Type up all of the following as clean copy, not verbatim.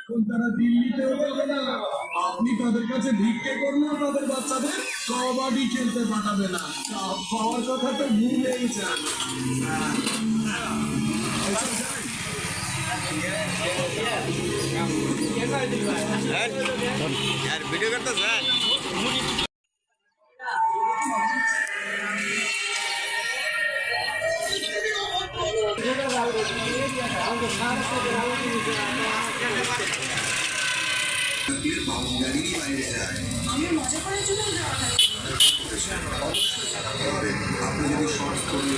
এখন তারা দিল্লিতেও যাবে না। আপনি তাদের কাছে ভিক্ষে করলেও তাদের বাচ্চাদের কবাডি খেলতে পাঠাবে না। পাওয়ার কথা তো ভুলেই যান। यार वीडियो करता सर আমি মজা করার জন্য আপনি যদি শর্ট করে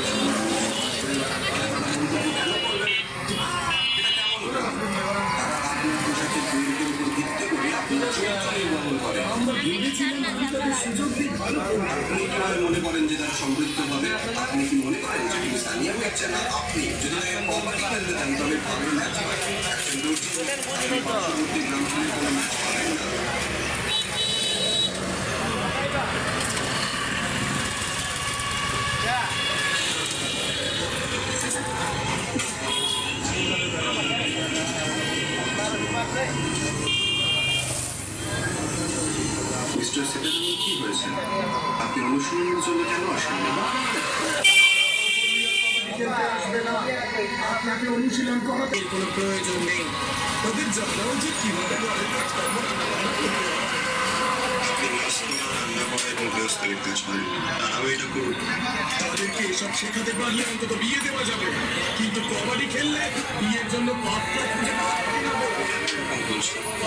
মনে করেন যে তারা সম্পৃক্ত হবে। আপনি কি মনে করেন যে তিনি স্থানীয় খেলছেন না? আপনি যদি কবাডি খেলতে চান তবে ভালো ম্যাচ পাবেন। গ্রাম থেকে কোনো ম্যাচ পাবেন না। মিস্টার সেটানি কি হয়েছে? আপনি অনুশীলনের জন্য কেন আসেন না? আপনাকে অনুশীলন করাতে কোনো প্রয়োজন নেই। ওদের জানা উচিত কিভাবে ঘরের কাজকর্ম রান্না করা এবং গৃহস্থলীর কাজ হয়, তারাও এটা করুন। তাদেরকে এসব শেখাতে পারলে অন্তত বিয়ে দেওয়া যাবে, কিন্তু কবাডি খেললে বিয়ের জন্য পাত্র খুঁজে পাওয়া কঠিন হবে।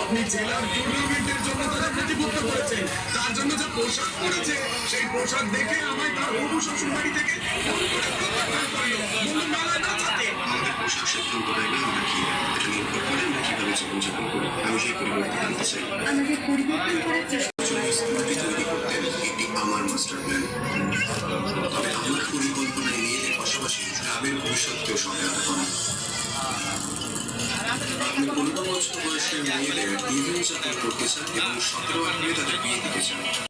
আপনি জেলার টুর্নামেন্টের জন্য তারা প্রতিপক্ষ করেছেন, তার জন্য যা পোশাক পরেছে সেই পোশাক দেখে আমায় তার হবু শ্বশুর বাড়ি থেকে ফোন করে প্রত্যাখ্যান করলো, বললো মেলায় নাচাতে। আমাদের পোশাক সিদ্ধান্ত নেয় না আমরা কি, এটা নির্ভর করে আমরা কিভাবে জীবনযাপন করি। আমি সেই পরিবর্তন আনতে চাই। আমাদের পরিবর্তন করার চেষ্টা তৈরি করতে এটি আমার মাস্টার প্ল্যান। তবে আমার পরিকল্পনায় মেয়েদের পাশাপাশি গ্রামের ভবিষ্যৎকেও সহায়তা করা। আপনি 15 বছর বয়সের মেয়েদের ইভেন্ট চাকরি করতে চান এবং 17-18 তাদের বিয়ে দিতে চান।